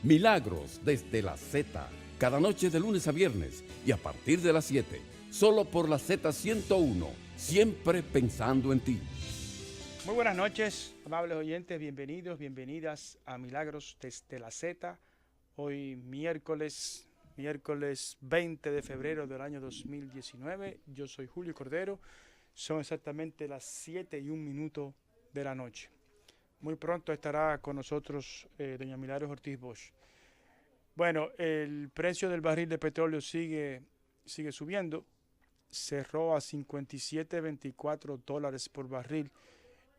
Milagros desde la Z, cada noche de lunes a viernes y a partir de las 7, solo por la Z101, siempre pensando en ti. Muy buenas noches, amables oyentes, bienvenidos, bienvenidas a Milagros desde la Z. Hoy miércoles 20 de febrero del año 2019. Yo soy Julio Cordero. Son exactamente las 7:01 de la noche. Muy pronto estará con nosotros doña Milagros Ortiz Bosch. Bueno, el precio del barril de petróleo sigue subiendo. Cerró a $57.24 por barril.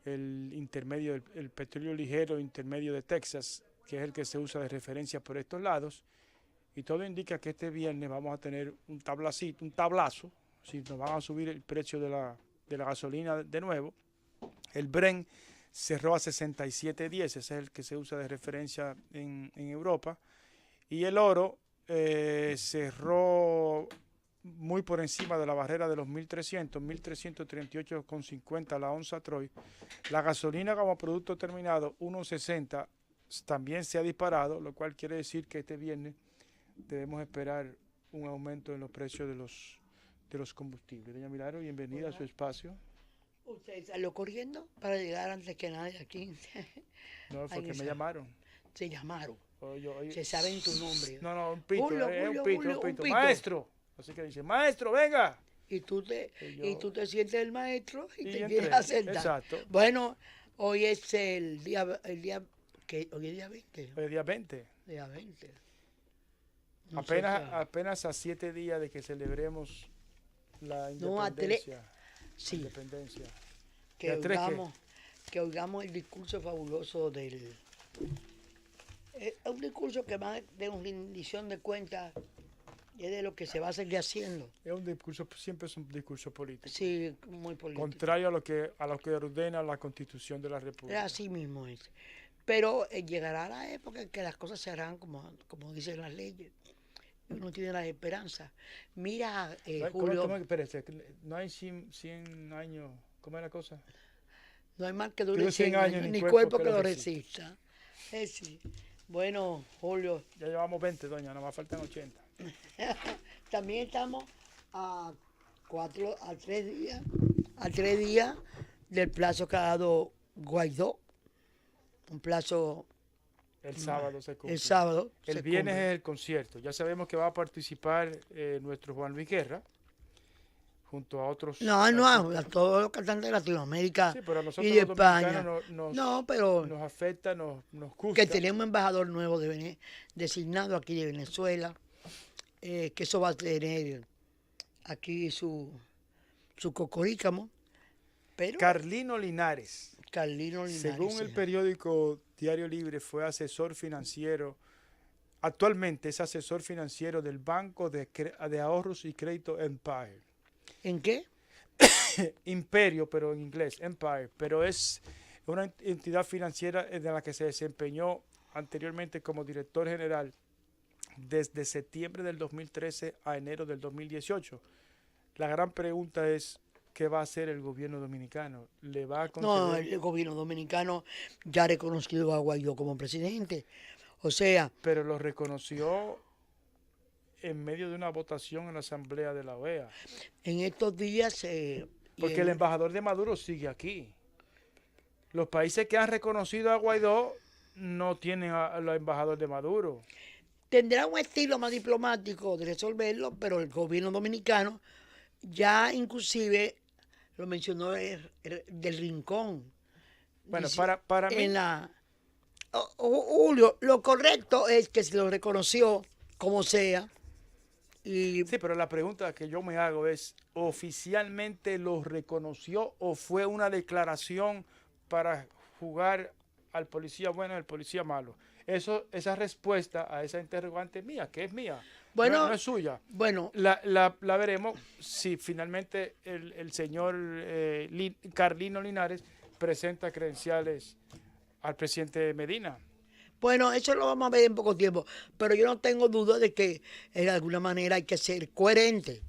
El intermedio, el petróleo ligero intermedio de Texas, que es el que se usa de referencia por estos lados. Y todo indica que este viernes vamos a tener un tablazo, si nos van a subir el precio de la gasolina de nuevo. El Brent cerró a 67.10, ese es el que se usa de referencia en Europa. Y el oro cerró muy por encima de la barrera de los 1.338,50 la onza Troy. La gasolina como producto terminado, 1.60, también se ha disparado, lo cual quiere decir que este viernes debemos esperar un aumento en los precios de los combustibles. Doña Milagro, bienvenida a su espacio. ¿Usted salió corriendo para llegar antes que nadie aquí? No, fue que me llamaron. Se llamaron. Oye, se saben tu nombre. No, un pito, Julio, un Julio. pito. Maestro. Así que dice, maestro, venga. Y tú te sientes el maestro y te entré, quieres acertar. Exacto. Bueno, hoy es el día que hoy es día 20. Hoy es día 20. Día 20. Apenas a 7 días de que celebremos la independencia. Sí. Independencia. Que oigamos el discurso fabuloso del... Es un discurso que va de una rendición de cuentas y es de lo que se va a seguir haciendo. Es un discurso, siempre es un discurso político. Sí, muy político. Contrario a lo que ordena la Constitución de la República. Así mismo es. Pero llegará la época en que las cosas se harán como dicen las leyes. Uno tiene la esperanza. Mira, Julio... Espérate, no hay 100 años. ¿Cómo es la cosa? No hay mal que dure 100 años, ni cuerpo que lo resista. Sí. Bueno, Julio... Ya llevamos 20, doña, nos faltan 80. También estamos a 3 días del plazo que ha dado Guaidó. Un plazo... El sábado se cumple. El sábado. El viernes es el concierto. Ya sabemos que va a participar nuestro Juan Luis Guerra, junto a otros... a todos los cantantes de Latinoamérica sí, pero a nosotros y de los España. Nos afecta, nos gusta. Que tenemos un embajador nuevo designado aquí de Venezuela, que eso va a tener aquí su cocorícamo. Pero Carlino Linares. Según el periódico Diario Libre, fue asesor financiero. Actualmente es asesor financiero del Banco de Ahorros y Crédito Empire. ¿En qué? Imperio, pero en inglés, Empire. Pero es una entidad financiera de la que se desempeñó anteriormente como director general desde septiembre del 2013 a enero del 2018. La gran pregunta es, ¿qué va a hacer el gobierno dominicano? ¿Le va a conceder? No, el gobierno dominicano ya ha reconocido a Guaidó como presidente. O sea... Pero lo reconoció en medio de una votación en la Asamblea de la OEA. En estos días... porque el embajador de Maduro sigue aquí. Los países que han reconocido a Guaidó no tienen al embajador de Maduro. Tendrá un estilo más diplomático de resolverlo, pero el gobierno dominicano ya inclusive lo mencionó del Rincón. Bueno, para mí... Julio, lo correcto es que se lo reconoció como sea. Sí, pero la pregunta que yo me hago es, ¿oficialmente lo reconoció o fue una declaración para jugar al policía bueno y al policía malo? Esa respuesta a esa interrogante es mía, que es mía, no es suya. Bueno, la veremos si finalmente el señor Carlino Linares presenta credenciales al presidente Medina. Bueno, eso lo vamos a ver en poco tiempo, pero yo no tengo duda de que de alguna manera hay que ser coherente.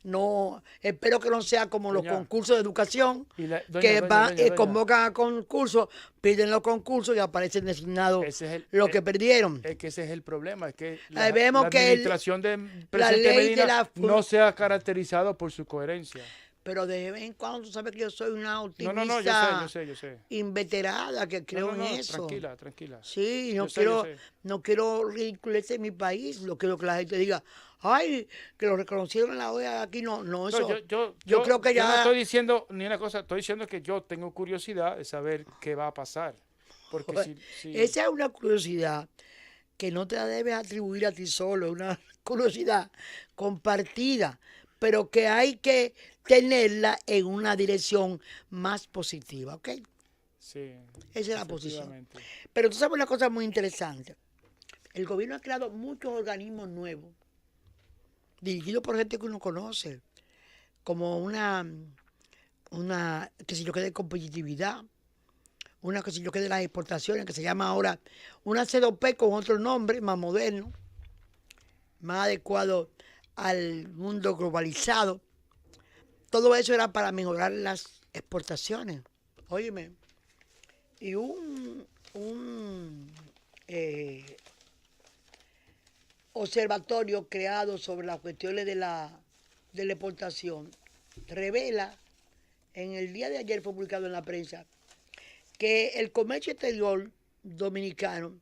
no, espero que no sea como los Doña, concursos de educación, doña, que van, doña. convocan a concursos, piden los concursos y aparecen designados Ese es los que perdieron. es que ese es el problema, es que Vemos la que administración del la presidente ley de Medina la no se ha caracterizado por su coherencia. Pero de vez en cuando, tú sabes que yo soy una No, optimista yo sé. inveterada que creo en eso. Tranquila. Sí, Yo sé, yo sé. no quiero ridiculecer mi país, no quiero que la gente diga, ay, que lo reconocieron en la OEA aquí, no, eso. Yo creo que yo no ya. estoy diciendo ni una cosa, estoy diciendo que yo tengo curiosidad de saber qué va a pasar. Porque Esa es una curiosidad que no te la debes atribuir a ti solo, es una curiosidad compartida, pero que hay que tenerla en una dirección más positiva, ¿ok? Sí, Esa es la posición. efectivamente. Pero tú sabes una cosa muy interesante. El gobierno ha creado muchos organismos nuevos, dirigidos por gente que uno conoce, como una que si yo que de competitividad, una que si yo que de las exportaciones, que se llama ahora una CDOP con otro nombre, más moderno, más adecuado al mundo globalizado. Todo eso era para mejorar las exportaciones. Óyeme, y un observatorio creado sobre las cuestiones de la exportación revela, en el día de ayer fue publicado en la prensa, que el comercio exterior dominicano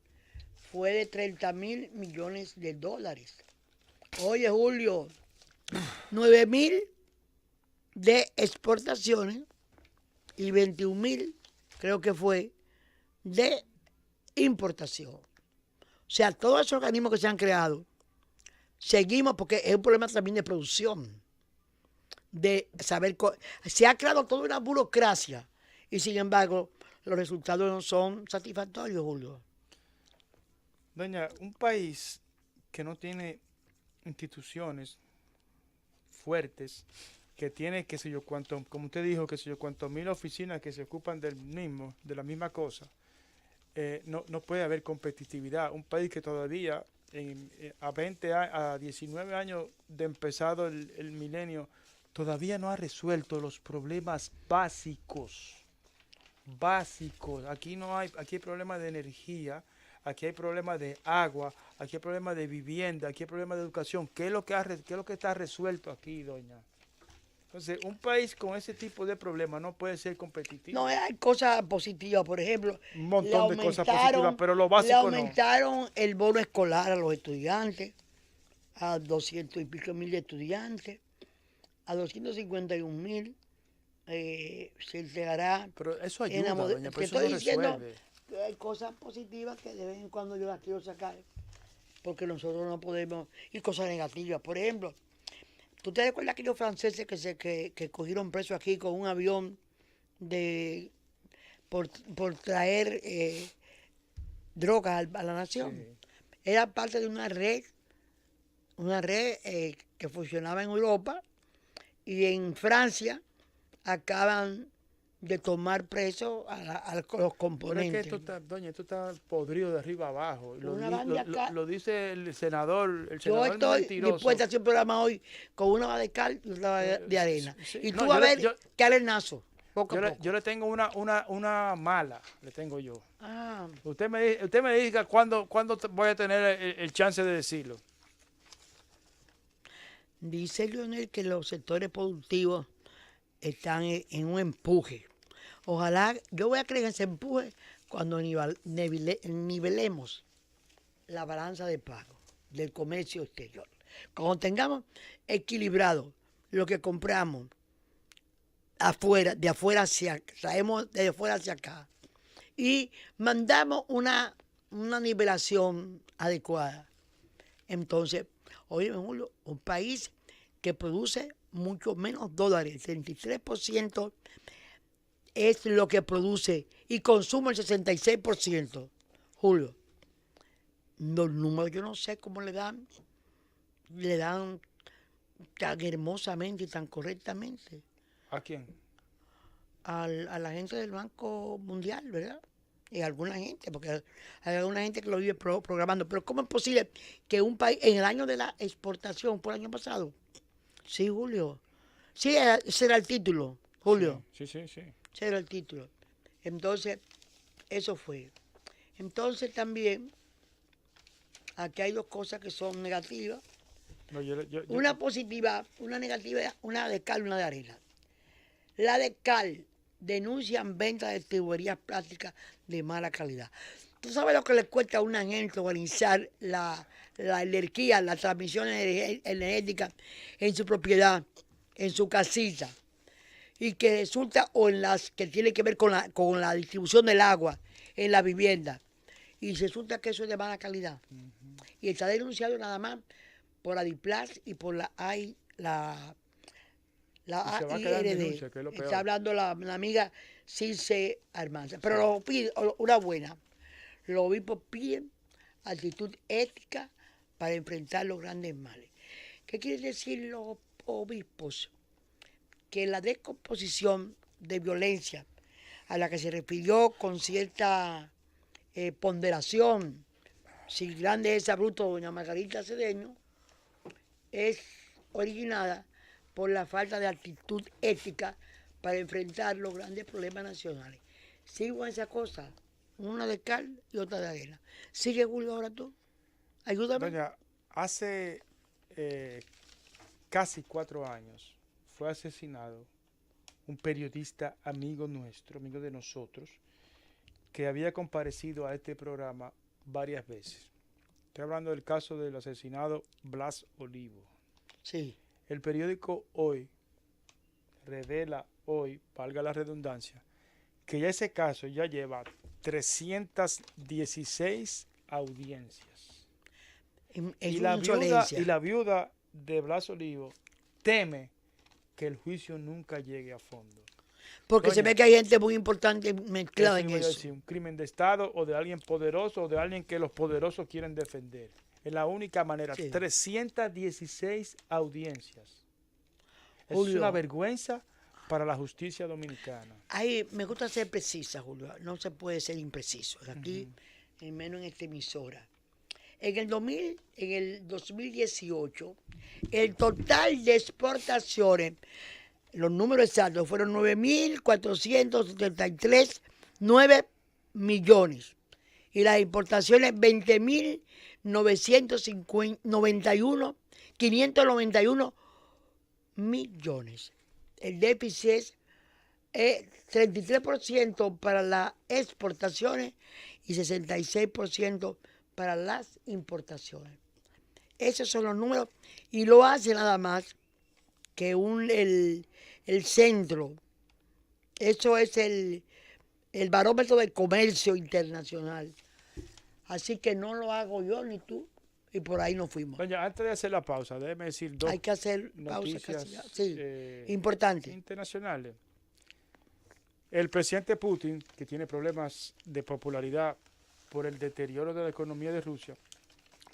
fue de 30.000 millones de dólares. Oye, Julio, 9.000 de exportaciones y 21.000, creo que fue, de importación. O sea, todos esos organismos que se han creado, seguimos, porque es un problema también de producción, de saber, se ha creado toda una burocracia y sin embargo los resultados no son satisfactorios, Julio. Doña, un país que no tiene instituciones fuertes, que tiene, qué sé yo, cuánto, como usted dijo, qué sé yo, cuántos mil oficinas que se ocupan de la misma cosa, no puede haber competitividad. Un país que todavía, a 19 años de empezado el milenio, todavía no ha resuelto los problemas básicos. Aquí hay problemas de energía, aquí hay problemas de agua, aquí hay problemas de vivienda, aquí hay problemas de educación. ¿Qué es lo que está resuelto aquí, doña? Entonces, un país con ese tipo de problemas no puede ser competitivo. No, hay cosas positivas, por ejemplo. Un montón de cosas positivas, pero lo básico no. Le aumentaron el bono escolar a los estudiantes, a 200 y pico mil de estudiantes, a 251.000 se entregará. Pero eso ayuda, doña, pero eso estoy no diciendo resuelve. que hay cosas positivas que de vez en cuando yo las quiero sacar, porque nosotros no podemos, y cosas negativas. Por ejemplo, ¿tú te acuerdas aquellos franceses que cogieron preso aquí con un avión por traer drogas a la nación? Sí. Era parte de una red que funcionaba en Europa, y en Francia acaban de tomar presos a los Pero componentes. es que doña, esto está podrido de arriba abajo. Una Lo dice el senador. El Yo senador estoy mentiroso. dispuesta a hacer un programa hoy con una va de cal y otra va de arena. sí. Y No, tú vas a ver yo- qué arenazo, poco a poco. Yo le tengo una mala, le tengo yo. Ah, Usted me diga cuándo voy a tener el chance de decirlo. dice Leonel que los sectores productivos están en un empuje. Ojalá, yo voy a creer en ese empuje cuando nivelemos la balanza de pago del comercio exterior. Cuando tengamos equilibrado lo que compramos afuera, traemos de afuera hacia acá y mandamos una nivelación adecuada. Entonces, oye, Julio, un país que produce mucho menos dólares, el 33% es lo que produce y consume el 66%. Julio, los números yo no sé cómo le dan tan hermosamente y tan correctamente ¿A quién? a la gente del Banco Mundial, ¿verdad? Y a alguna gente, porque hay alguna gente que lo vive programando. Pero ¿cómo es posible que un país, en el año de la exportación, por el año pasado, Sí, Julio. Sí, ese era el título, Julio. Sí, sí, sí. Ese era el título. Entonces, eso fue. Entonces también, aquí hay dos cosas que son negativas. No, Una positiva, una negativa, una de cal, una de arena. La de cal denuncian venta de tuberías plásticas de mala calidad. ¿Tú sabes lo que le cuesta a una gente organizar la energía, la transmisión energética en su propiedad, en su casita? Y que resulta, o en las que tiene que ver con la distribución del agua en la vivienda. Y resulta que eso es de mala calidad. Y está denunciado nada más por la DIPLAS y por la y se va a quedar en denuncia, AIRD. que es lo peor. Está hablando la amiga Circe Armanza. Pero lo pide, una buena. Los obispos piden actitud ética para enfrentar los grandes males. ¿Qué quieren decir los obispos? Que la descomposición de violencia a la que se refirió con cierta ponderación, si grande es abrupto doña Margarita Cedeño, es originada por la falta de actitud ética para enfrentar los grandes problemas nacionales. Sigo en esa cosa, una de cal y otra de arena. Sigue, Julio, ahora tú. Ayúdame. Doña, hace casi 4 años fue asesinado un periodista amigo nuestro, amigo de nosotros, que había comparecido a este programa varias veces. Estoy hablando del caso del asesinado Blas Olivo. Sí. El periódico Hoy revela hoy, valga la redundancia, que ya ese caso ya lleva 316 audiencias. Y la viuda de Blas Olivo teme que el juicio nunca llegue a fondo. Porque se ve que hay gente muy importante mezclada en eso. Decir, un crimen de Estado o de alguien poderoso o de alguien que los poderosos quieren defender. Es la única manera. Sí. 316 audiencias. Julio, es una vergüenza para la justicia dominicana. Ay, me gusta ser precisa, Julio. No se puede ser impreciso. Aquí, menos en esta emisora. En el 2018, el total de exportaciones, los números exactos, fueron 9.473 millones. Y las importaciones, 591 millones. El déficit es 33% para las exportaciones y 66% para las importaciones. Esos son los números y lo hace nada más que el centro. Eso es el barómetro del comercio internacional. Así que no lo hago yo ni tú. Y por ahí nos fuimos. Doña, antes de hacer la pausa, déjeme decir dos Hay que hacer noticias pausa, sí, importante. Internacionales. El presidente Putin, que tiene problemas de popularidad por el deterioro de la economía de Rusia,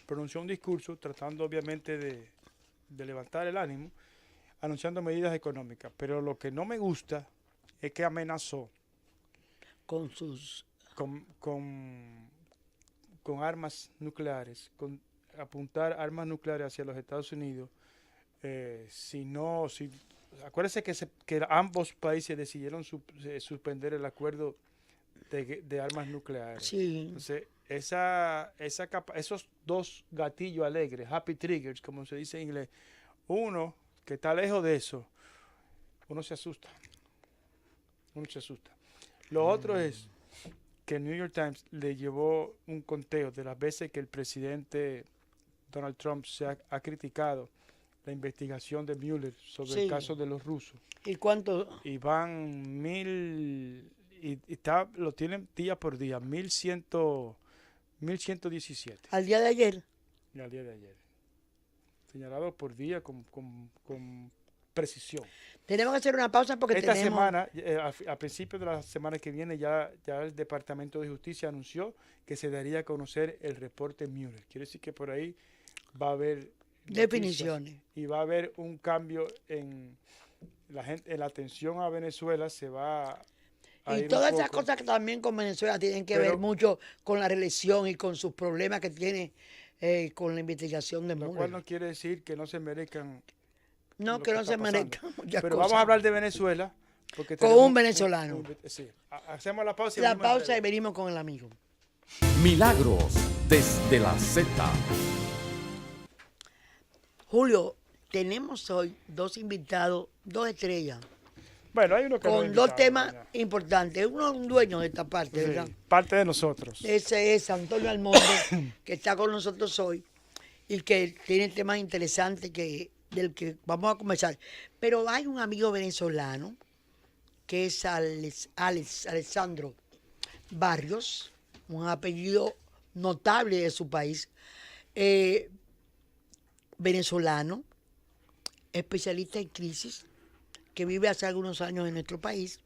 pronunció un discurso tratando obviamente de levantar el ánimo, anunciando medidas económicas. Pero lo que no me gusta es que amenazó con sus con armas nucleares, con apuntar armas nucleares hacia los Estados Unidos. Acuérdense que ambos países decidieron suspender el acuerdo de armas nucleares. Sí. Entonces, esos dos gatillos alegres, happy triggers, como se dice en inglés, uno que está lejos de eso, uno se asusta. Lo otro es que el New York Times le llevó un conteo de las veces que el presidente Donald Trump se ha criticado la investigación de Mueller sobre el caso de los rusos. ¿Y cuánto? Y van 1,000, lo tienen día por día, 1,117. ¿Al día de ayer? Y al día de ayer. Señalado por día con precisión. Tenemos que hacer una pausa porque esta semana, a principios de la semana que viene, ya el Departamento de Justicia anunció que se daría a conocer el reporte Mueller. Quiere decir que por ahí va a haber definiciones y va a haber un cambio en la atención a Venezuela. Se va a y todas esas cosas que también con Venezuela tienen que ver mucho con la reelección y con sus problemas que tiene con la investigación de Mueller. Lo cual no quiere decir que no se merezcan No, lo que no está se pasando. merezca muchas Pero cosas. vamos a hablar de Venezuela. Porque Con tenemos un venezolano. sí. Hacemos la pausa. La venimos en pausa y breve. venimos con el amigo. Milagros desde la Z. Julio, tenemos hoy dos invitados, dos estrellas, Bueno, hay uno que no con es dos invitado, temas ya. importantes. Uno es un dueño de esta parte, Sí, ¿verdad? parte de nosotros. Ese es Antonio Almonte, que está con nosotros hoy y que tiene temas interesantes del que vamos a conversar. Pero hay un amigo venezolano que es Alessandro Barrios, un apellido notable de su país, venezolano, especialista en crisis, que vive hace algunos años en nuestro país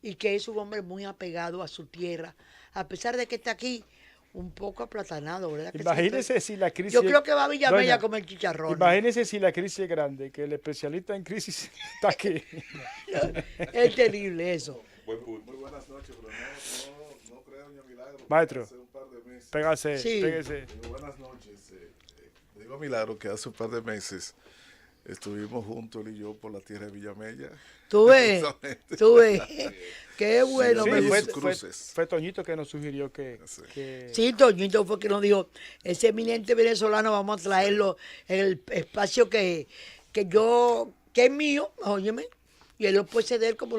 y que es un hombre muy apegado a su tierra, a pesar de que está aquí un poco aplatanado, ¿verdad? que sí? Imagínese si la crisis... Yo creo que va a Villamella Doña, a comer chicharrón. Imagínese si la crisis es grande, que el especialista en crisis está aquí. Es terrible eso. Muy buenas noches, pero no creo, doña Milagro. Maestro. Hace un par de meses. Pégase, Sí. pégase. Buenas noches. Digo a Milagro que hace un par de meses estuvimos juntos él y yo por la tierra de Villamella. Tú ves, Justamente. tú ves. Qué bueno. Sí, me y fue, sus gusta. cruces. fue Toñito que nos sugirió que... Sí. Sí, Toñito fue que nos dijo, ese eminente venezolano vamos a traerlo en el espacio que es mío, óyeme, y él lo puede ceder como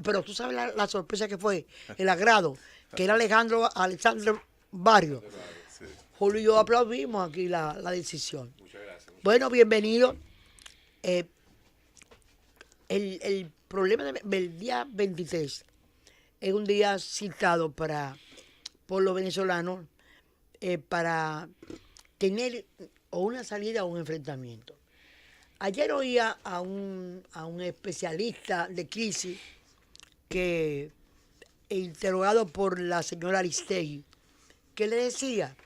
pero tú sabes la sorpresa que fue, el agrado, que era Alexandre Barrio. Sí. Julio y yo aplaudimos aquí la decisión. Muchas gracias. Bueno, bienvenido. El problema del día 23 es un día citado por los venezolanos para tener o una salida o un enfrentamiento. Ayer oía a un especialista de crisis que interrogado por la señora Aristegui, que le decía,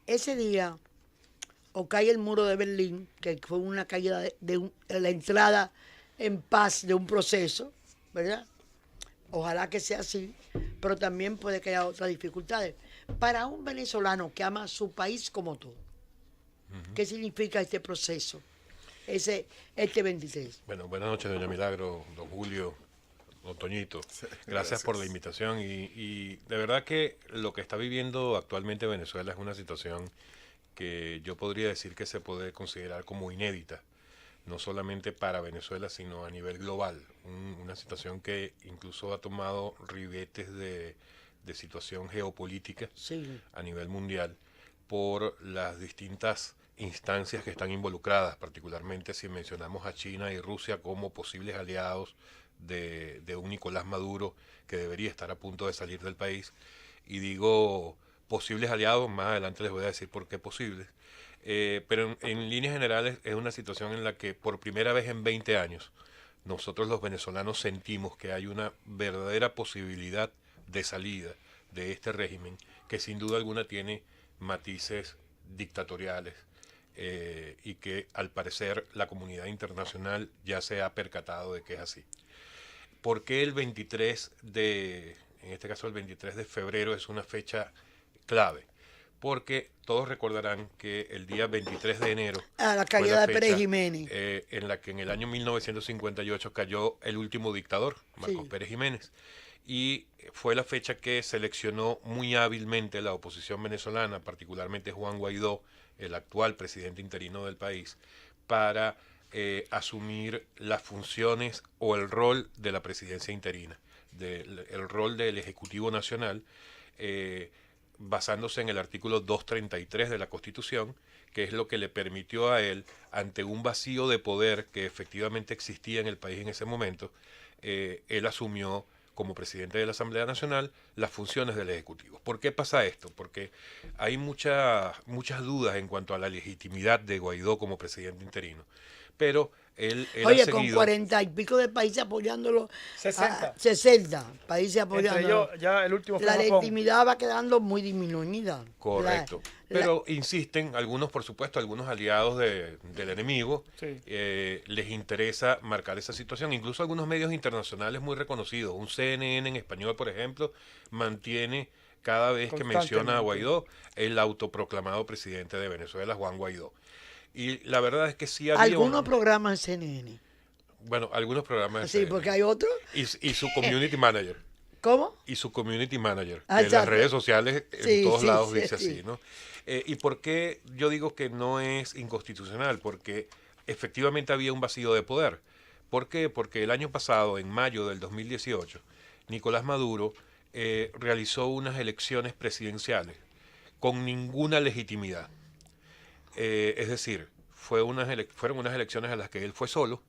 ese día o cae el muro de Berlín, que fue una caída de la entrada en paz de un proceso, ¿verdad? Ojalá que sea así, pero también puede que haya otras dificultades. Para un venezolano que ama su país como tú, ¿qué significa este proceso? Este 23. Bueno, buenas noches, doña Milagro, don Julio, don Toñito. Gracias Gracias. por la invitación y de verdad que lo que está viviendo actualmente Venezuela es una situación que yo podría decir que se puede considerar como inédita, no solamente para Venezuela, sino a nivel global. Una situación que incluso ha tomado ribetes de situación geopolítica Sí. a nivel mundial por las distintas instancias que están involucradas, particularmente si mencionamos a China y Rusia como posibles aliados de un Nicolás Maduro que debería estar a punto de salir del país. Y digo posibles aliados, más adelante les voy a decir por qué posibles. Pero en líneas generales es una situación en la que por primera vez en 20 años nosotros los venezolanos sentimos que hay una verdadera posibilidad de salida de este régimen que sin duda alguna tiene matices dictatoriales y que al parecer la comunidad internacional ya se ha percatado de que es así. ¿Por qué el 23 en este caso el 23 de febrero es una fecha clave? Porque todos recordarán que el día 23 de enero A la fue caída de fecha, Pérez Jiménez. en la que en el año 1958 cayó el último dictador, Marcos Sí. Pérez Jiménez, y fue la fecha que seleccionó muy hábilmente la oposición venezolana, particularmente Juan Guaidó, el actual presidente interino del país, para asumir las funciones o el rol de la presidencia interina, el rol del Ejecutivo Nacional, basándose en el artículo 233 de la Constitución, que es lo que le permitió a él, ante un vacío de poder que efectivamente existía en el país en ese momento, él asumió como presidente de la Asamblea Nacional las funciones del Ejecutivo. ¿Por qué pasa esto? Porque hay muchas dudas en cuanto a la legitimidad de Guaidó como presidente interino, pero él Oye, ha con seguido... 40 y pico de países apoyándolo. 60. 60 países Entre apoyándolo. ellos, ya el último fue La Japón. legitimidad va quedando muy disminuida. Correcto. La- Pero insisten, algunos, por supuesto, algunos aliados del enemigo, Sí. les interesa marcar esa situación. Incluso algunos medios internacionales muy reconocidos, un CNN en español, por ejemplo, mantiene cada vez que menciona a Constantemente. Guaidó el autoproclamado presidente de Venezuela, Juan Guaidó. Y la verdad es que sí había... Algunos programas en CNN. Bueno, algunos programas de Sí, CNN. porque hay otros. Y su community manager. ¿Cómo? Y su community manager, Ah, que en las exacto. redes sociales en Sí, todos sí, lados sí, dice sí. así, ¿no? ¿Y por qué yo digo que no es inconstitucional? Porque efectivamente había un vacío de poder. ¿Por qué? Porque el año pasado, en mayo del 2018, Nicolás Maduro realizó unas elecciones presidenciales con ninguna legitimidad. Es decir, fueron unas elecciones a las que él fue solo.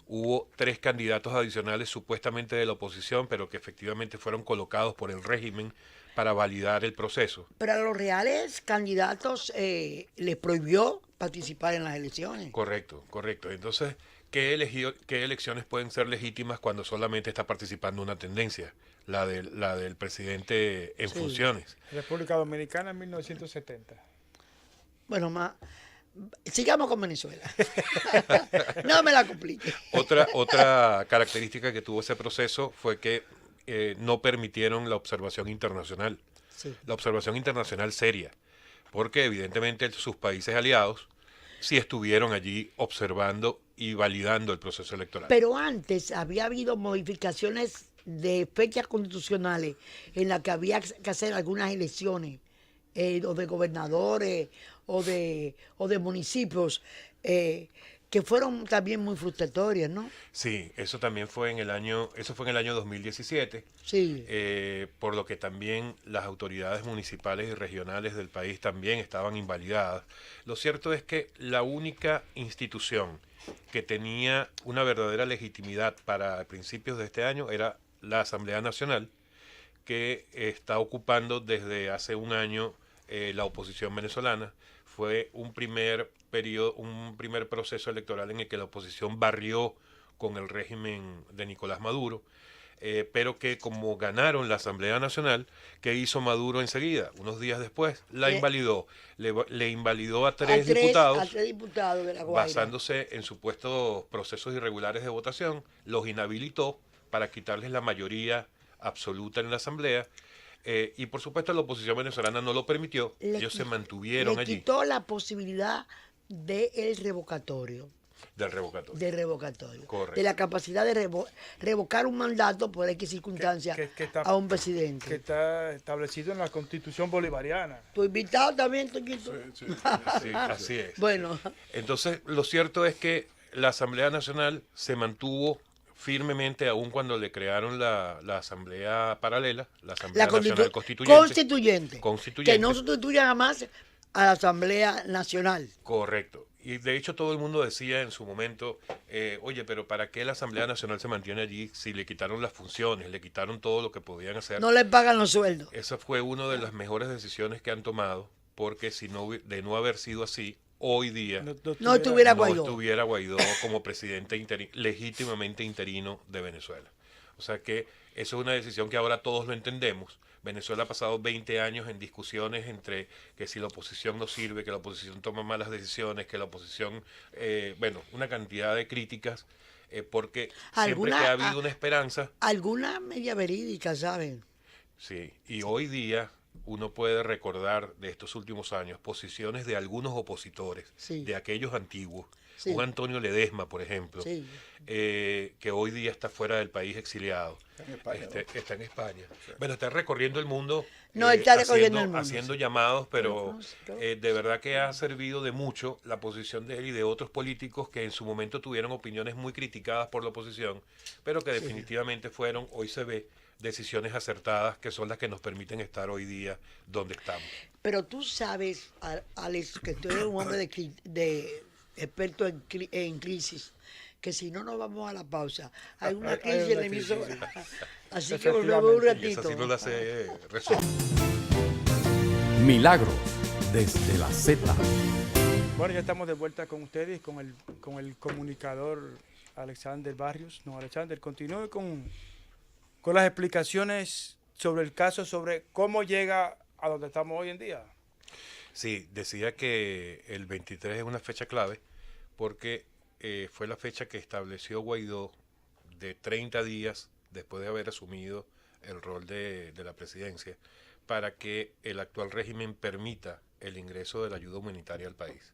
Hubo 3 candidatos adicionales supuestamente de la oposición, pero que efectivamente fueron colocados por el régimen para validar el proceso. Pero a los reales candidatos les prohibió participar en las elecciones. Correcto, correcto. Entonces, ¿qué elecciones pueden ser legítimas cuando solamente está participando una tendencia? La del presidente en Sí. funciones. República Dominicana en 1970. Bueno, sigamos con Venezuela. No me la complique. Otra característica que tuvo ese proceso fue que no permitieron la observación internacional. Sí. La observación internacional seria, porque evidentemente sus países aliados sí estuvieron allí observando y validando el proceso electoral. Pero antes había habido modificaciones de fechas constitucionales en las que había que hacer algunas elecciones, o de gobernadores o de municipios, que fueron también muy frustratorias, ¿no? Sí, eso también fue en el año 2017, Sí. por lo que también las autoridades municipales y regionales del país también estaban invalidadas. Lo cierto es que la única institución que tenía una verdadera legitimidad para principios de este año era la Asamblea Nacional, que está ocupando desde hace un año la oposición venezolana. Fue un primer proceso electoral en el que la oposición barrió con el régimen de Nicolás Maduro, pero que como ganaron la Asamblea Nacional, ¿qué hizo Maduro enseguida? Unos días después la invalidó. Le invalidó a tres diputados, A 3 diputados de La Guaira. basándose en supuestos procesos irregulares de votación, los inhabilitó para quitarles la mayoría absoluta en la Asamblea. Y por supuesto la oposición venezolana no lo permitió, ellos se mantuvieron le allí quitó la posibilidad del revocatorio. del revocatorio. De revocatorio. Correcto. De la capacidad de revocar un mandato por X circunstancia que está- a un presidente. Que está establecido en la Constitución bolivariana. Tu invitado también, Toñito. Sí, Sí, así es. Bueno, Entonces, lo cierto es que la Asamblea Nacional se mantuvo firmemente, aun cuando le crearon la Asamblea Paralela, la Asamblea Nacional Constituyente. Que no sustituya jamás a la Asamblea Nacional. Correcto. Y de hecho todo el mundo decía en su momento, oye, pero ¿para qué la Asamblea Nacional se mantiene allí si le quitaron las funciones, le quitaron todo lo que podían hacer? No le pagan los sueldos. Esa fue una de las mejores decisiones que han tomado, porque si no, de no haber sido así, hoy día No estuviera no Guaidó. estuviera Guaidó como presidente legítimamente interino de Venezuela. O sea que eso es una decisión que ahora todos lo entendemos. Venezuela ha pasado 20 años en discusiones entre que si la oposición no sirve, que la oposición toma malas decisiones, que la oposición, bueno, una cantidad de críticas, porque siempre que ha habido una esperanza, Alguna media verídica, ¿saben? sí, y hoy día uno puede recordar de estos últimos años posiciones de algunos opositores, Sí. de aquellos antiguos, Sí. un Antonio Ledesma, por ejemplo, Sí. que hoy día está fuera del país exiliado. Está en España, Está en España. Bueno, está recorriendo el mundo. No, está recorriendo el mundo, haciendo sí. llamados, pero Pero, de verdad que ha servido de mucho la posición de él y de otros políticos que en su momento tuvieron opiniones muy criticadas por la oposición, pero que definitivamente fueron, hoy se ve, decisiones acertadas que son las que nos permiten estar hoy día donde estamos. Pero tú sabes, Alex, que tú eres un hombre de experto en crisis, que si no nos vamos a la pausa, hay una crisis en la emisora. Así que volvemos un Y esa ratito. sí no la sé resolver. Milagros desde la Z. Bueno, ya estamos de vuelta con ustedes, con el comunicador Alexander Barrios. No, Alexander, continúe con las explicaciones sobre el caso, sobre cómo llega a donde estamos hoy en día. Sí, decía que el 23 es una fecha clave porque fue la fecha que estableció Guaidó de 30 días después de haber asumido el rol de la presidencia para que el actual régimen permita el ingreso de la ayuda humanitaria al país.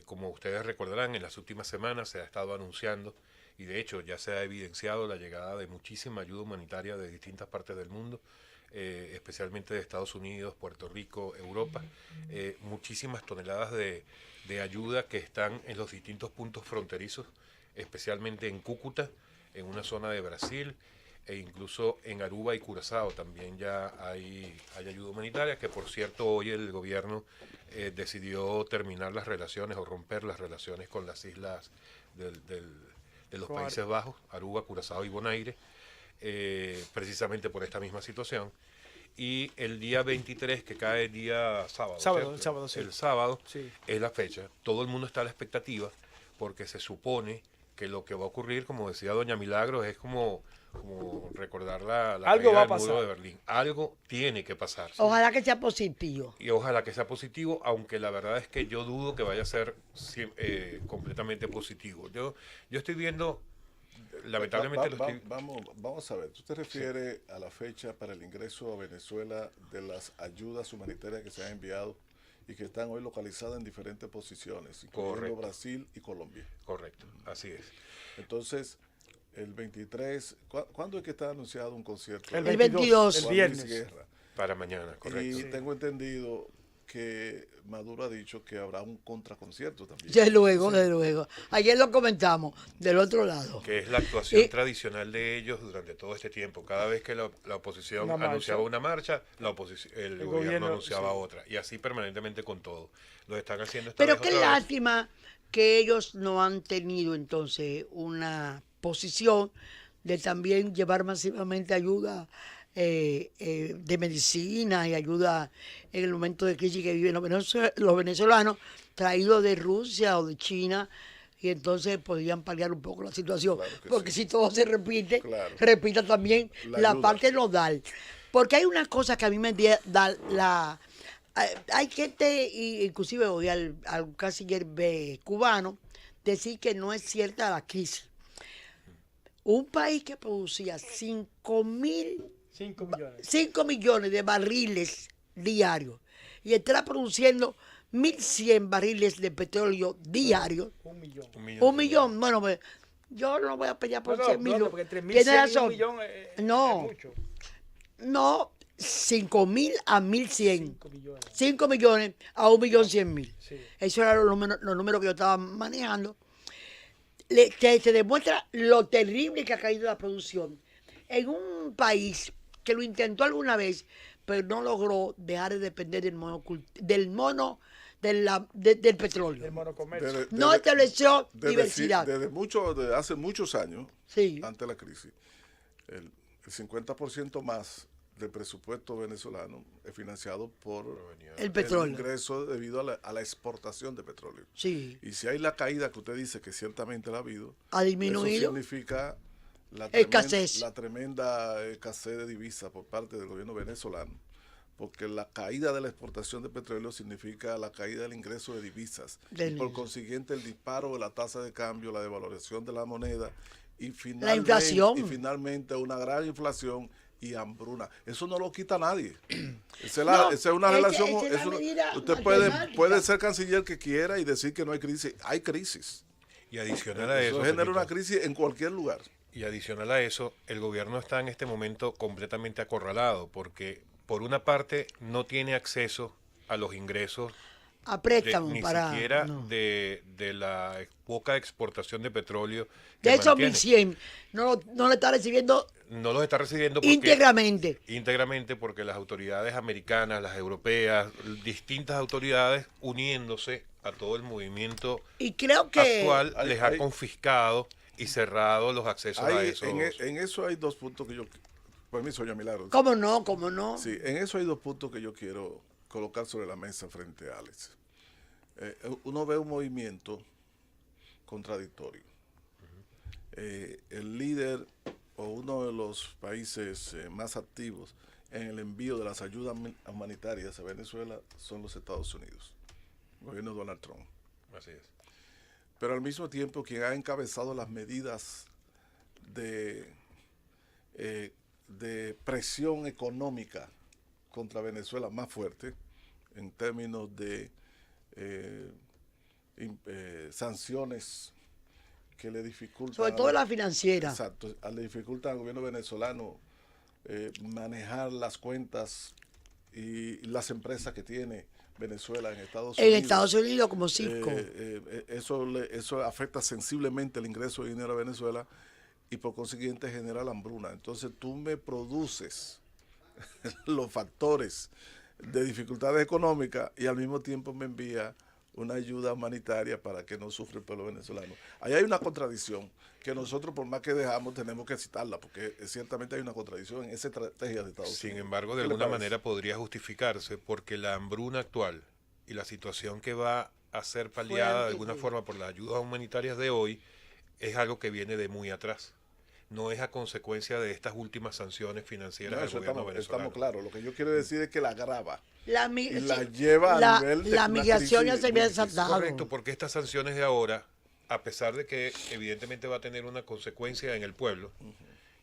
Como ustedes recordarán, en las últimas semanas se ha estado anunciando y de hecho ya se ha evidenciado la llegada de muchísima ayuda humanitaria de distintas partes del mundo, especialmente de Estados Unidos, Puerto Rico, Europa, muchísimas toneladas de ayuda que están en los distintos puntos fronterizos, especialmente en Cúcuta, en una zona de Brasil, e incluso en Aruba y Curazao también ya hay ayuda humanitaria, que por cierto hoy el gobierno decidió terminar las relaciones o romper las relaciones con las islas de los Países Bajos, Aruba, Curazao y Bonaire, precisamente por esta misma situación. Y el día 23, que cae el día sábado, El sábado, sí. El sábado Sí. es la fecha. Todo el mundo está a la expectativa porque se supone que lo que va a ocurrir, como decía doña Milagros, es como recordar la Algo caída va a del muro pasar. de Berlín. Algo tiene que pasar. Ojalá que sea positivo. Y ojalá que sea positivo, aunque la verdad es que yo dudo que vaya a ser completamente positivo. Yo estoy viendo, lamentablemente, Vamos a ver, tú te refieres a la fecha para el ingreso a Venezuela de las ayudas humanitarias que se han enviado y que están hoy localizadas en diferentes posiciones, incluyendo Correcto. Brasil y Colombia. Correcto, así es. Entonces, el 23, ¿cuándo es que está anunciado un concierto? El 22. El Juan viernes. Luis Guerra. Para mañana, correcto. Y tengo entendido que Maduro ha dicho que habrá un contraconcierto también. Desde luego, desde luego. Ayer lo comentamos, del otro lado. Que es la actuación Y- tradicional de ellos durante todo este tiempo. Cada vez que la oposición Una marcha. anunciaba una marcha, el gobierno gobierno, anunciaba sí. otra. Y así permanentemente con todo. Lo están haciendo esta Pero vez qué otra vez. lástima que ellos no han tenido entonces una posición de también llevar masivamente ayuda de medicina y ayuda en el momento de crisis que viven los venezolanos, traídos de Rusia o de China, y entonces podrían paliar un poco la situación. Claro que Porque sí. si todo se repite, Claro. repita también La la ayuda. parte nodal. Porque hay una cosa que a mí me da la... Hay gente, inclusive hoy al canciller cubano, decir que no es cierta la crisis. Un país que producía 5 millones de barriles diarios y está produciendo 1.100 barriles de petróleo diarios. 1 millón. Un millón, bueno, pues, yo no voy a pelear por 100 mil. porque entre 1.100 Tienes y 1 razón. millón No. es mucho. No, 5.000 a 1.100. 5 millones. 5 millones a 1.100.000. Sí. Esos eran los números que yo estaba manejando. Se demuestra lo terrible que ha caído la producción en un país que lo intentó alguna vez, pero no logró dejar de depender del del petróleo. El monocomercio. No estableció diversidad. Desde hace muchos años, Sí. antes de la crisis, el 50% más del presupuesto venezolano es financiado por El petróleo. ingreso debido a la exportación de petróleo. Sí. Y si hay la caída que usted dice que ciertamente la ha habido, Ha disminuido. eso significa Escasez. la tremenda escasez de divisas por parte del gobierno venezolano, porque la caída de la exportación de petróleo significa la caída del ingreso de divisas y por consiguiente el disparo de la tasa de cambio, la devaluación de la moneda y finalmente, inflación. Una gran inflación y hambruna. Eso no lo quita nadie. Esa No, es una relación. esa es la medida Usted matemática. puede ser canciller que quiera y decir que no hay crisis. Hay crisis. Y adicional a Eso eso, genera Felipe, una crisis en cualquier lugar. y adicional a eso, el gobierno está en este momento completamente acorralado porque, por una parte, no tiene acceso a los ingresos A préstamos ni para... siquiera no. de la poca exportación de petróleo De que esos mantiene. 1.100, no le está recibiendo No los está recibiendo porque, íntegramente. porque las autoridades americanas, las europeas, distintas autoridades uniéndose a todo el movimiento Y creo que... actual les ha hay- confiscado y cerrado los accesos a esos. En eso hay dos puntos que yo... Permiso, doña Milagros. ¿Cómo no? ¿Cómo no? Sí, en eso hay dos puntos que yo quiero colocar sobre la mesa frente a Alex. Uno ve un movimiento contradictorio. El líder o uno de los países más activos en el envío de las ayudas humanitarias a Venezuela son los Estados Unidos, el gobierno de Donald Trump. Así es. Pero al mismo tiempo quien ha encabezado las medidas de presión económica contra Venezuela más fuerte en términos de sanciones que le dificultan. Sobre todo la financiera. Exacto, le dificultan al gobierno venezolano manejar las cuentas y las empresas que tiene Venezuela en Estados Unidos. En Estados Unidos como Cisco. Eso afecta sensiblemente el ingreso de dinero a Venezuela y por consiguiente genera la hambruna. Entonces tú me produces los factores de dificultades económicas y al mismo tiempo me envía una ayuda humanitaria para que no sufra el pueblo venezolano. Ahí hay una contradicción que nosotros, por más que dejamos, tenemos que citarla, porque ciertamente hay una contradicción en esa estrategia de Estados Unidos. Sin embargo, de alguna manera podría justificarse porque la hambruna actual y la situación que va a ser paliada de alguna forma por las ayudas humanitarias de hoy es algo que viene de muy atrás. No es a consecuencia de estas últimas sanciones financieras del gobierno venezolano. Estamos claros. Lo que yo quiero decir es que la agrava. La lleva a nivel de la migración ya se había desatado. Correcto, porque estas sanciones de ahora, a pesar de que evidentemente va a tener una consecuencia en el pueblo,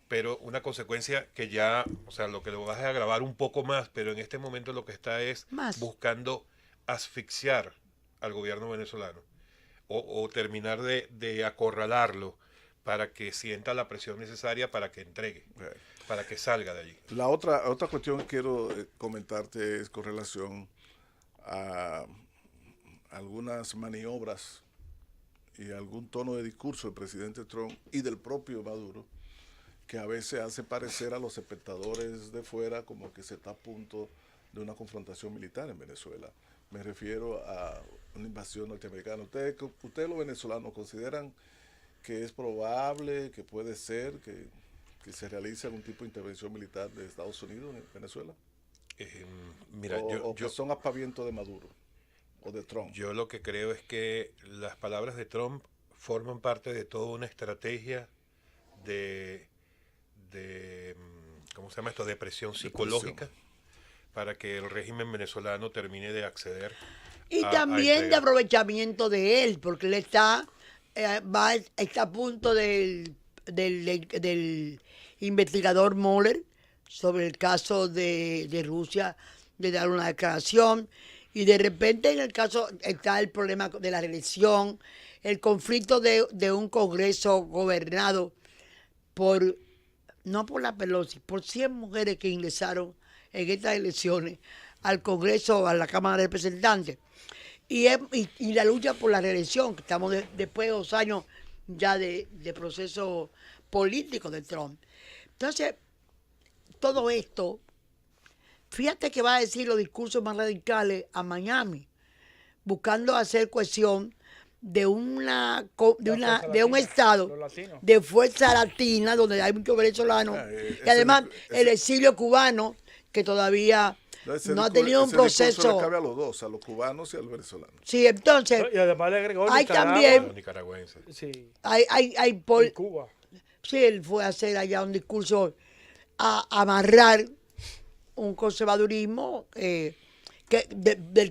pero una consecuencia que ya, o sea, lo que lo vas a agravar un poco más, pero en este momento lo que está es buscando asfixiar al gobierno venezolano o terminar de acorralarlo para que sienta la presión necesaria para que entregue, para que salga de allí. La otra cuestión que quiero comentarte es con relación a algunas maniobras y algún tono de discurso del presidente Trump y del propio Maduro, que a veces hace parecer a los espectadores de fuera como que se está a punto de una confrontación militar en Venezuela. Me refiero a una invasión norteamericana. ¿Ustedes los venezolanos consideran que es probable, que puede ser, que se realice algún tipo de intervención militar de Estados Unidos en Venezuela? Mira, que son aspavientos de Maduro o de Trump. Yo lo que creo es que las palabras de Trump forman parte de toda una estrategia de ¿cómo se llama esto? De presión psicológica para que el régimen venezolano termine de acceder y también de aprovechamiento de él, porque él está a punto del investigador Mueller sobre el caso de Rusia, de dar una declaración, y de repente en el caso está el problema de la reelección, el conflicto de un Congreso gobernado no por la Pelosi, por 100 mujeres que ingresaron en estas elecciones al Congreso, a la Cámara de Representantes. Y la lucha por la reelección, que estamos después de 2 años ya de proceso político de Trump. Entonces, todo esto, fíjate que va a decir los discursos más radicales a Miami, buscando hacer cohesión de un estado de fuerza latina, donde hay muchos venezolanos, y además el exilio cubano, que todavía no ha tenido un proceso. Le cabe a los dos, a los cubanos y a los venezolanos. Sí, entonces. Y además le agregó hay también. Nicaragüenses. Sí. Hay Cuba. Sí, él fue a hacer allá un discurso a amarrar un conservadurismo del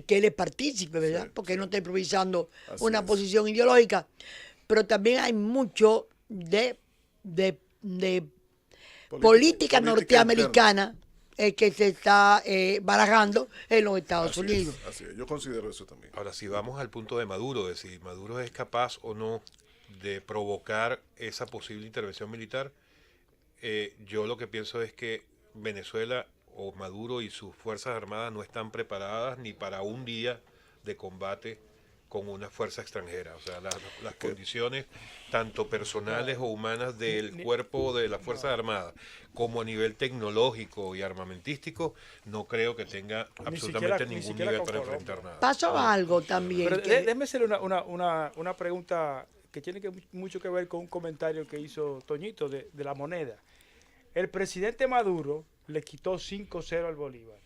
que él es partícipe, ¿verdad? Sí, porque él no está improvisando una posición ideológica. Pero también hay mucho de política norteamericana que se está barajando en los Estados Unidos. Así es, yo considero eso también. Ahora, si vamos al punto de Maduro, de si Maduro es capaz o no de provocar esa posible intervención militar, yo lo que pienso es que Venezuela o Maduro y sus Fuerzas Armadas no están preparadas ni para un día de combate con una fuerza extranjera. O sea, las condiciones tanto personales o humanas del cuerpo de las Fuerzas Armadas como a nivel tecnológico y armamentístico, no creo que tenga absolutamente ningún nivel para enfrentar nada. Pasó algo también. Pero déjeme hacerle una pregunta que tiene mucho que ver con un comentario que hizo Toñito de la moneda. El presidente Maduro le quitó 5-0 al Bolívar.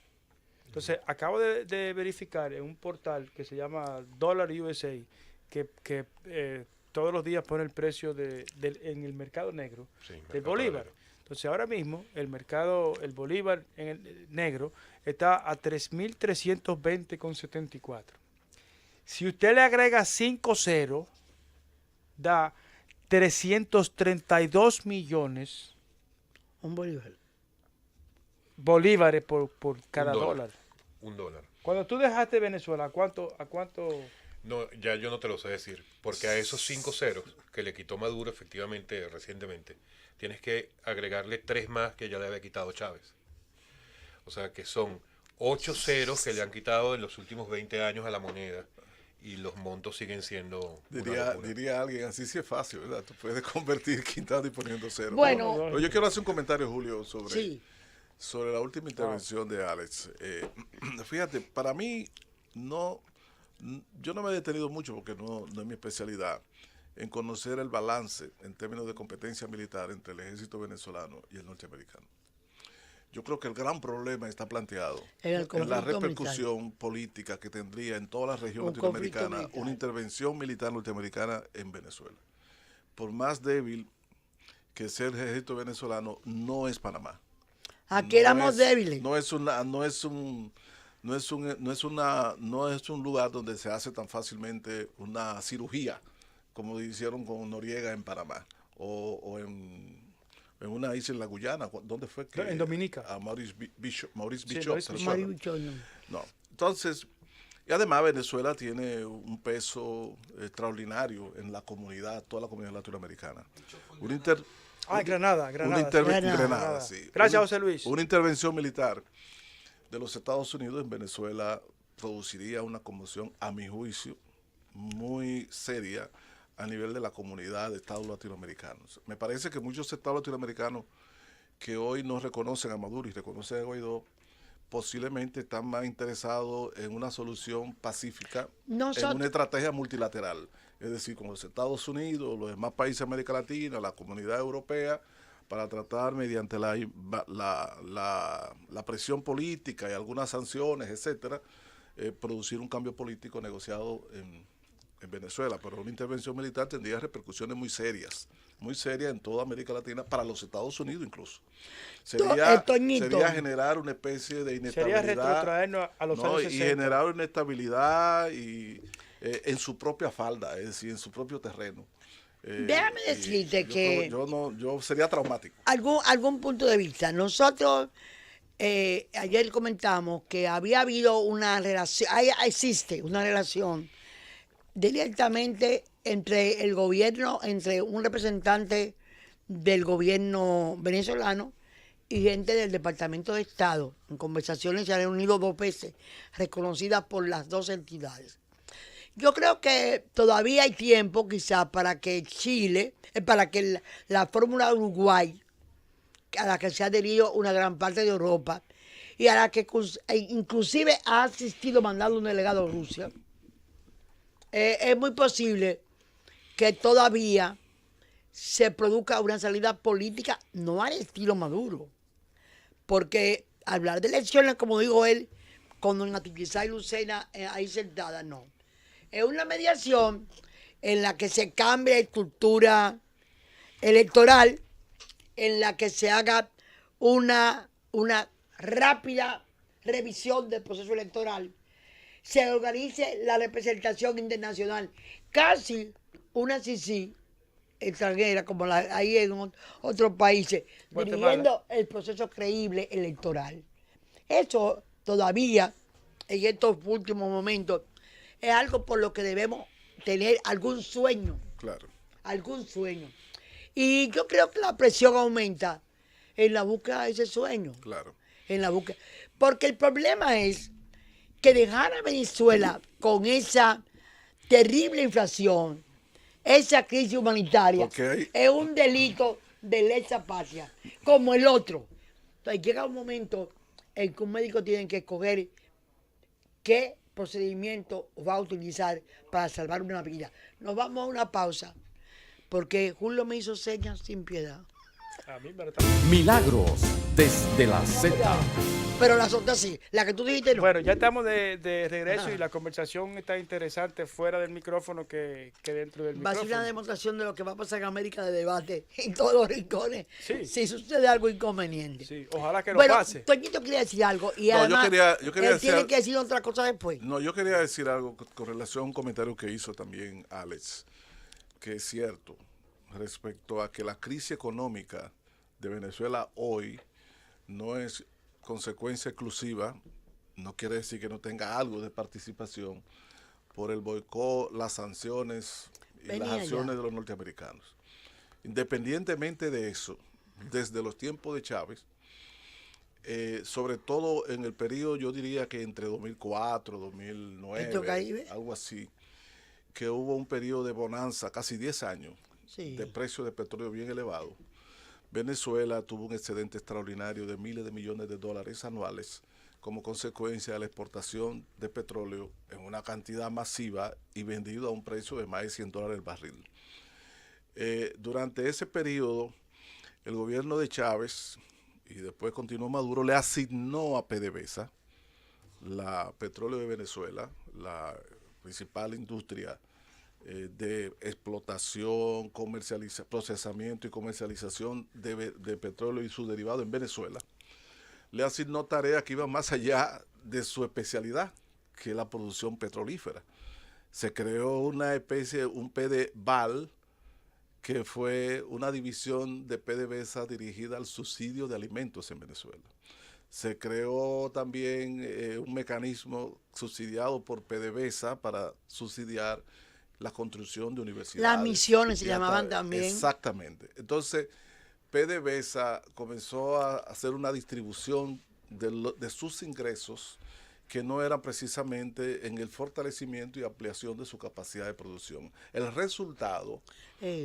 Entonces, acabo de verificar en un portal que se llama Dollar USA, que todos los días pone el precio en el mercado negro del Bolívar. Entonces, ahora mismo, el Bolívar en el negro está a 3.320,74. Si usted le agrega 5-0, da 332 millones un bolívar. Bolívares por cada dólar. $1. Cuando tú dejaste Venezuela, ¿a cuánto No, ya yo no te lo sé decir, porque a esos 5 ceros que le quitó Maduro efectivamente recientemente, tienes que agregarle 3 más que ya le había quitado Chávez. O sea que son 8 ceros que le han quitado en los últimos 20 años a la moneda y los montos siguen siendo una locura. Diría alguien, así sí es fácil, ¿verdad? Tú puedes convertir quitando y poniendo cero. Bueno, Pero yo quiero hacer un comentario, Julio, sí. sobre la última intervención de Alex. Fíjate, para mí, yo no me he detenido mucho porque no es mi especialidad en conocer el balance en términos de competencia militar entre el ejército venezolano y el norteamericano. Yo creo que el gran problema está planteado en la repercusión política que tendría en toda la región latinoamericana una intervención militar norteamericana en Venezuela. Por más débil que sea el ejército venezolano, no es Panamá. Aquí éramos débiles. No es un lugar donde se hace tan fácilmente una cirugía como hicieron con Noriega en Panamá o en una isla en la Guyana. ¿Dónde fue? En Dominica. A Maurice Bishop. No. Entonces, y además Venezuela tiene un peso extraordinario en la comunidad, toda la comunidad latinoamericana. Granada, sí. Gracias, José Luis. Una intervención militar de los Estados Unidos en Venezuela produciría una conmoción, a mi juicio, muy seria a nivel de la comunidad de estados latinoamericanos. Me parece que muchos estados latinoamericanos que hoy no reconocen a Maduro y reconocen a Guaidó, posiblemente están más interesados en una solución pacífica, en una estrategia multilateral. Es decir, con los Estados Unidos, los demás países de América Latina, la comunidad europea, para tratar mediante la presión política y algunas sanciones, etcétera, producir un cambio político negociado en Venezuela. Pero una intervención militar tendría repercusiones muy serias en toda América Latina, para los Estados Unidos incluso. Sería generar una especie de inestabilidad. Sería retrotraernos a los años 60. Y generar una inestabilidad en su propia falda, es decir, en su propio terreno. Déjame decirte yo sería traumático. Algún punto de vista. Nosotros ayer comentamos que había habido una relación, existe una relación directamente entre el gobierno, entre un representante del gobierno venezolano y gente del Departamento de Estado. En conversaciones se han reunido 2 veces, reconocidas por las 2 entidades. Yo creo que todavía hay tiempo quizás para que Chile, para que la fórmula de Uruguay, a la que se ha adherido una gran parte de Europa y a la que inclusive ha asistido mandando un delegado a Rusia, es muy posible que todavía se produzca una salida política, no al estilo Maduro, porque hablar de elecciones, como dijo él, con doña Tiquisay y Lucena ahí sentada, no. Es una mediación en la que se cambie la estructura electoral, en la que se haga una rápida revisión del proceso electoral, se organice la representación internacional, casi una CICI extranjera, como hay en otros países, dirigiendo el proceso creíble electoral. Eso todavía, en estos últimos momentos, es algo por lo que debemos tener algún sueño. Claro. Algún sueño. Y yo creo que la presión aumenta en la búsqueda de ese sueño. Claro. En la búsqueda. Porque el problema es que dejar a Venezuela con esa terrible inflación, esa crisis humanitaria, es un delito de lesa patria, como el otro. Entonces llega un momento en que un médico tiene que escoger qué procedimiento va a utilizar para salvar una vida. Nos vamos a una pausa, porque Julio me hizo señas sin piedad. Milagros desde la Z. Pero las otras sí, la que tú dijiste no. Bueno, ya estamos de regreso y la conversación está interesante fuera del micrófono que dentro del micrófono. Va a ser una demostración de lo que va a pasar en América de debate en todos los rincones. Sí. Si sucede algo inconveniente. Sí, ojalá que lo pase. Toñito quería decir algo y además yo quería él tiene que decir otra cosa después. No, yo quería decir algo con relación a un comentario que hizo también Alex, que es cierto, respecto a que la crisis económica de Venezuela hoy no es consecuencia exclusiva, no quiere decir que no tenga algo de participación por el boicot, las sanciones y las acciones de los norteamericanos. Independientemente de eso, desde los tiempos de Chávez, sobre todo en el periodo, yo diría que entre 2004, 2009, algo así, que hubo un periodo de bonanza, casi 10 años, de precio de petróleo bien elevado. Venezuela tuvo un excedente extraordinario de miles de millones de dólares anuales como consecuencia de la exportación de petróleo en una cantidad masiva y vendido a un precio de más de $100 el barril. Durante ese periodo, el gobierno de Chávez, y después continuó Maduro, le asignó a PDVSA, la petróleo de Venezuela, la principal industria de explotación, procesamiento y comercialización de petróleo y sus derivados en Venezuela, le asignó tareas que iban más allá de su especialidad, que es la producción petrolífera. Se creó una especie, un PDVAL, que fue una división de PDVSA dirigida al subsidio de alimentos en Venezuela. Se creó también un mecanismo subsidiado por PDVSA para subsidiar la construcción de universidades. Las misiones se llamaban también. Exactamente. Entonces, PDVSA comenzó a hacer una distribución de sus ingresos que no era precisamente en el fortalecimiento y ampliación de su capacidad de producción. El resultado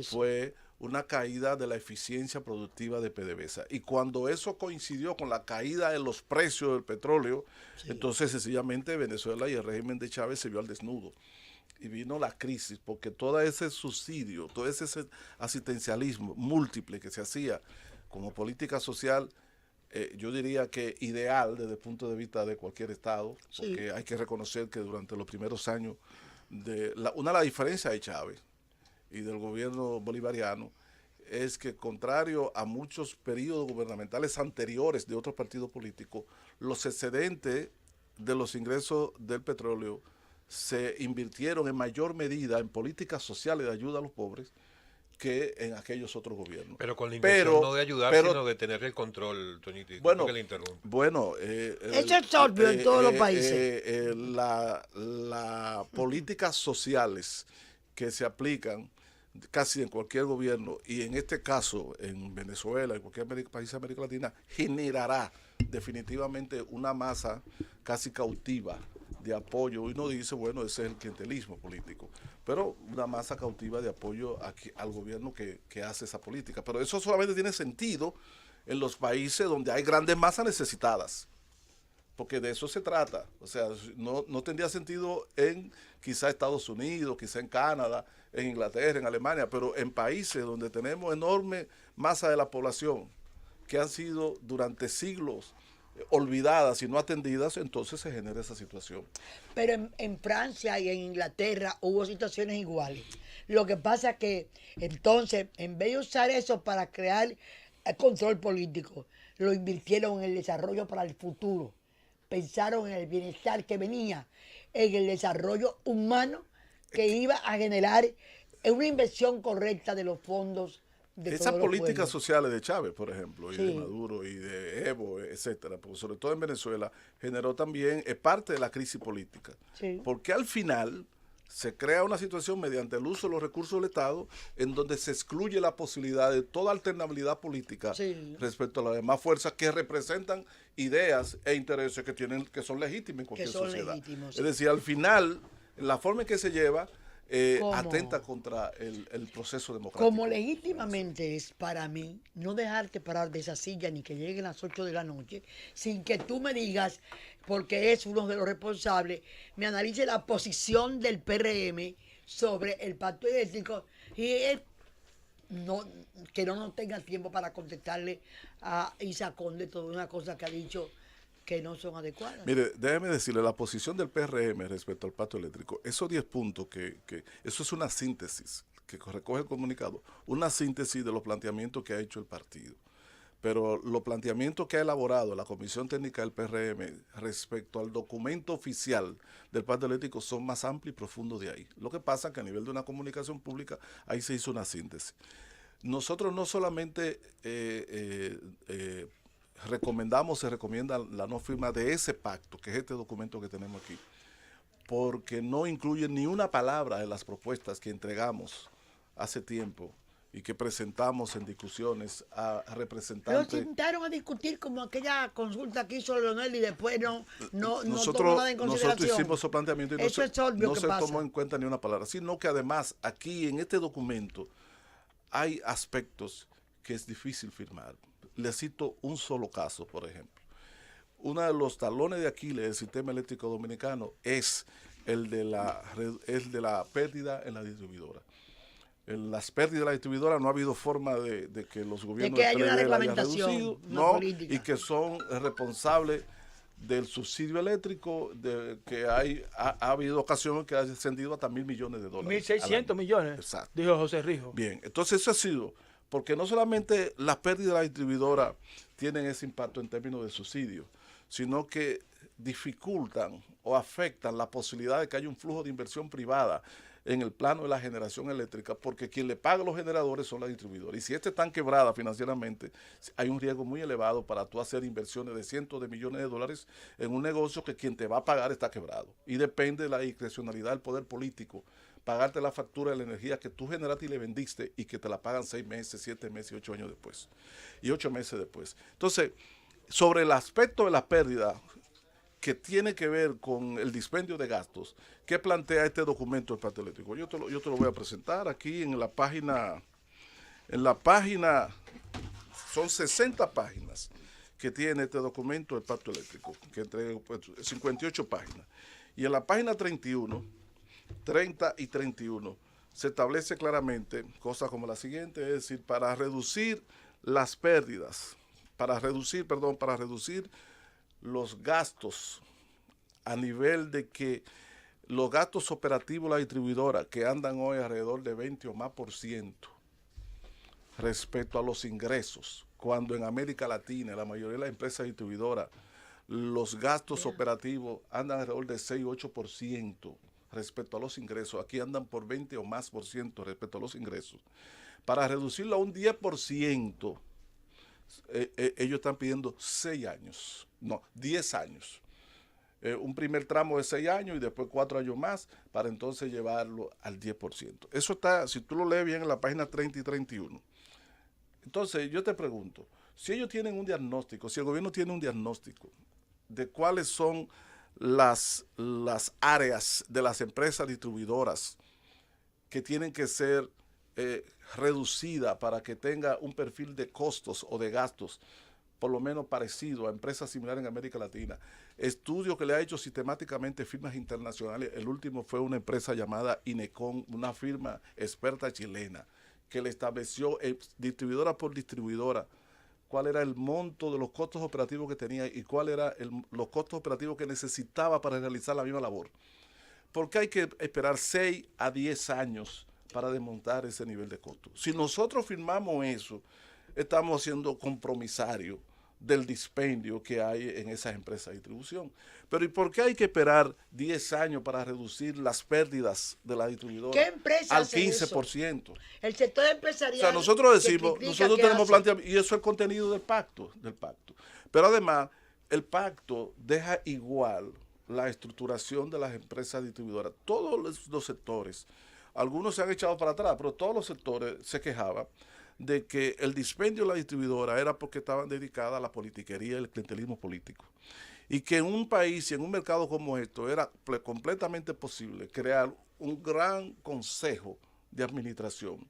fue una caída de la eficiencia productiva de PDVSA. Y cuando eso coincidió con la caída de los precios del petróleo, entonces sencillamente Venezuela y el régimen de Chávez se vio al desnudo. Y vino la crisis, porque todo ese subsidio, todo ese asistencialismo múltiple que se hacía como política social, yo diría que ideal desde el punto de vista de cualquier Estado, porque hay que reconocer que durante los primeros años, una de las diferencias de Chávez y del gobierno bolivariano es que, contrario a muchos periodos gubernamentales anteriores de otros partidos políticos, los excedentes de los ingresos del petróleo se invirtieron en mayor medida en políticas sociales de ayuda a los pobres que en aquellos otros gobiernos. Pero con la intención no de ayudar, sino de tener el control, Toñito. Bueno, eso es obvio en todos los países. Las políticas sociales que se aplican casi en cualquier gobierno, y en este caso en Venezuela, en cualquier país de América Latina, generará definitivamente una masa casi cautiva de apoyo. Y uno dice, bueno, ese es el clientelismo político, pero una masa cautiva de apoyo al gobierno que hace esa política. Pero eso solamente tiene sentido en los países donde hay grandes masas necesitadas, porque de eso se trata. O sea, no tendría sentido en quizá Estados Unidos, quizá en Canadá, en Inglaterra, en Alemania, pero en países donde tenemos enorme masa de la población que han sido durante siglos olvidadas y no atendidas, entonces se genera esa situación. Pero en Francia y en Inglaterra hubo situaciones iguales. Lo que pasa es que entonces, en vez de usar eso para crear el control político, lo invirtieron en el desarrollo para el futuro. Pensaron en el bienestar que venía, en el desarrollo humano que iba a generar una inversión correcta de los fondos. Esas políticas sociales de Chávez, por ejemplo, y de Maduro, y de Evo, etcétera, porque sobre todo en Venezuela, generó también, es parte de la crisis política. Porque al final se crea una situación mediante el uso de los recursos del Estado en donde se excluye la posibilidad de toda alternabilidad política respecto a las demás fuerzas que representan ideas e intereses que son legítimos en cualquier sociedad. Es decir, al final, la forma en que se lleva atenta contra el proceso democrático. Como legítimamente es para mí no dejarte parar de esa silla ni que lleguen las 8 de la noche sin que tú me digas, porque es uno de los responsables, me analice la posición del PRM sobre el pacto eléctrico y él que no tenga tiempo para contestarle a Isa Conde toda una cosa que ha dicho que no son adecuadas. Mire, déjeme decirle, la posición del PRM respecto al pacto eléctrico, esos 10 puntos, eso es una síntesis que recoge el comunicado, una síntesis de los planteamientos que ha hecho el partido. Pero los planteamientos que ha elaborado la Comisión Técnica del PRM respecto al documento oficial del pacto eléctrico son más amplios y profundos de ahí. Lo que pasa es que a nivel de una comunicación pública, ahí se hizo una síntesis. Nosotros no solamente se recomienda la no firma de ese pacto, que es este documento que tenemos aquí, porque no incluye ni una palabra de las propuestas que entregamos hace tiempo y que presentamos en discusiones a representantes. Lo sentaron a discutir como aquella consulta que hizo Leonel y después no tomó nosotros, nada en consideración. Nosotros hicimos su planteamiento y eso es obvio no que se pasa. tomó en cuenta ni una palabra, sino que además aquí en este documento hay aspectos que es difícil firmar. Le cito un solo caso, por ejemplo. Uno de los talones de Aquiles del sistema eléctrico dominicano es el de la pérdida en la distribuidora. En las pérdidas de la distribuidora no ha habido forma de que los gobiernos de que haya una hayan reglamentación, reducido, una y que son responsables del subsidio eléctrico, de que ha habido ocasiones que ha descendido hasta $1.000 millones. 1.600 millones, exacto, dijo José Rijo. Bien, entonces eso ha sido porque no solamente las pérdidas de la distribuidora tienen ese impacto en términos de subsidio, sino que dificultan o afectan la posibilidad de que haya un flujo de inversión privada en el plano de la generación eléctrica, porque quien le paga a los generadores son las distribuidoras. Y si están quebradas financieramente, hay un riesgo muy elevado para tú hacer inversiones de cientos de millones de dólares en un negocio que quien te va a pagar está quebrado. Y depende de la discrecionalidad del poder político, pagarte la factura de la energía que tú generaste y le vendiste y que te la pagan 6 meses, 7 meses y 8 años después. Y 8 meses después. Entonces, sobre el aspecto de la pérdida, que tiene que ver con el dispendio de gastos, ¿qué plantea este documento del pacto eléctrico? Yo te lo voy a presentar aquí en la página, son 60 páginas que tiene este documento del pacto eléctrico, que entre 58 páginas. Y en la página 31, 30 y 31, se establece claramente cosas como la siguiente, es decir, para reducir las pérdidas, para reducir los gastos a nivel de que los gastos operativos de la distribuidora, que andan hoy alrededor de 20 o más % respecto a los ingresos, cuando en América Latina, la mayoría de las empresas distribuidoras, los gastos operativos andan alrededor de 6 o 8% respecto a los ingresos. Aquí andan por 20 o más % respecto a los ingresos. Para reducirlo a un 10%, ellos están pidiendo 10 años. Un primer tramo de 6 años y después 4 años más para entonces llevarlo al 10%. Eso está, si tú lo lees bien en la página 30 y 31. Entonces yo te pregunto, si ellos tienen un diagnóstico, si el gobierno tiene un diagnóstico de cuáles son las áreas de las empresas distribuidoras que tienen que ser reducida para que tenga un perfil de costos o de gastos por lo menos parecido a empresas similares en América Latina. Estudio que le ha hecho sistemáticamente firmas internacionales. El último fue una empresa llamada Inecon, una firma experta chilena, que le estableció distribuidora por distribuidora cuál era el monto de los costos operativos que tenía y cuál era los costos operativos que necesitaba para realizar la misma labor. Porque hay que esperar 6 a 10 años para desmontar ese nivel de costo. Si nosotros firmamos eso, estamos siendo compromisarios del dispendio que hay en esas empresas de distribución. Pero ¿y por qué hay que esperar 10 años para reducir las pérdidas de la distribuidora ¿Qué empresa al hace 15%? Eso? El sector empresarial. O sea, nosotros decimos, nosotros tenemos planteamiento, y eso es el contenido del pacto. Pero además, el pacto deja igual la estructuración de las empresas distribuidoras. Todos los sectores, algunos se han echado para atrás, pero todos los sectores se quejaban de que el dispendio de la distribuidora era porque estaban dedicadas a la politiquería y el clientelismo político. Y que en un país y en un mercado como esto era completamente posible crear un gran consejo de administración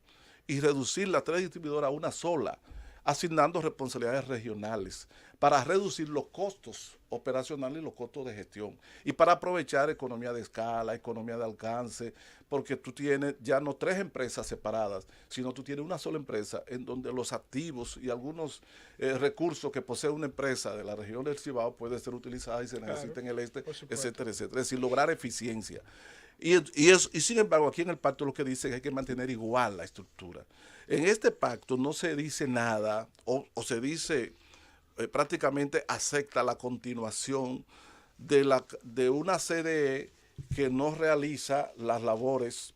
y reducir las 3 distribuidoras a una sola, asignando responsabilidades regionales para reducir los costos operacionales y los costos de gestión y para aprovechar economía de escala, economía de alcance, porque tú tienes ya no 3 empresas separadas, sino tú tienes una sola empresa en donde los activos y algunos recursos que posee una empresa de la región del Cibao pueden ser utilizados y se necesitan en el este, etcétera, etcétera. Es decir, lograr eficiencia. Y sin embargo, aquí en el pacto lo que dice es que hay que mantener igual la estructura. En este pacto no se dice nada o se dice prácticamente acepta la continuación de una CDE que no realiza las labores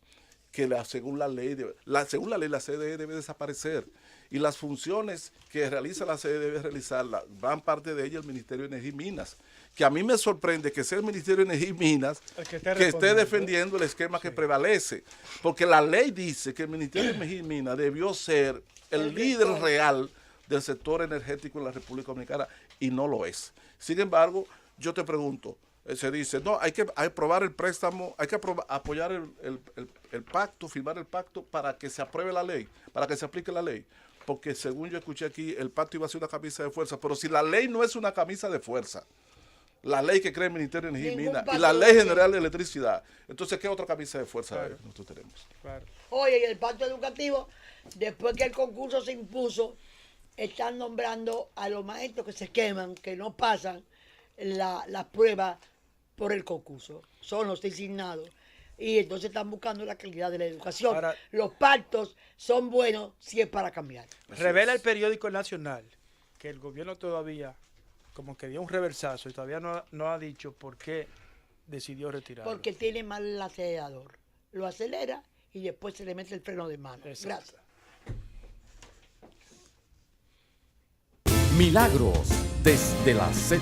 que según la ley la CDE debe desaparecer y las funciones que realiza la CDE debe realizarla, gran parte de ellas el Ministerio de Energía y Minas, que a mí me sorprende que sea el Ministerio de Energía y Minas que esté defendiendo el esquema que prevalece, porque la ley dice que el Ministerio de Energía y Minas debió ser el líder real del sector energético en la República Dominicana y no lo es. Sin embargo, yo te pregunto, se dice, no, hay que aprobar el préstamo, hay que apoyar el pacto, firmar el pacto para que se apruebe la ley, para que se aplique la ley. Porque según yo escuché aquí, el pacto iba a ser una camisa de fuerza, pero si la ley no es una camisa de fuerza, la ley que crea el Ministerio de Energía y Minas y la Ley General de Electricidad, entonces, ¿qué otra camisa de fuerza nosotros tenemos? Claro. Oye, y el pacto educativo, después que el concurso se impuso, están nombrando a los maestros que se queman, que no pasan la prueba por el concurso. Son los designados. Y entonces están buscando la calidad de la educación. Ahora, los pactos son buenos si es para cambiar. Revela el periódico Nacional que el gobierno todavía como que dio un reversazo y todavía no ha dicho por qué decidió retirarlo. Porque tiene mal el acelerador. Lo acelera y después se le mete el freno de mano. Exacto. Gracias. Milagros desde la Z.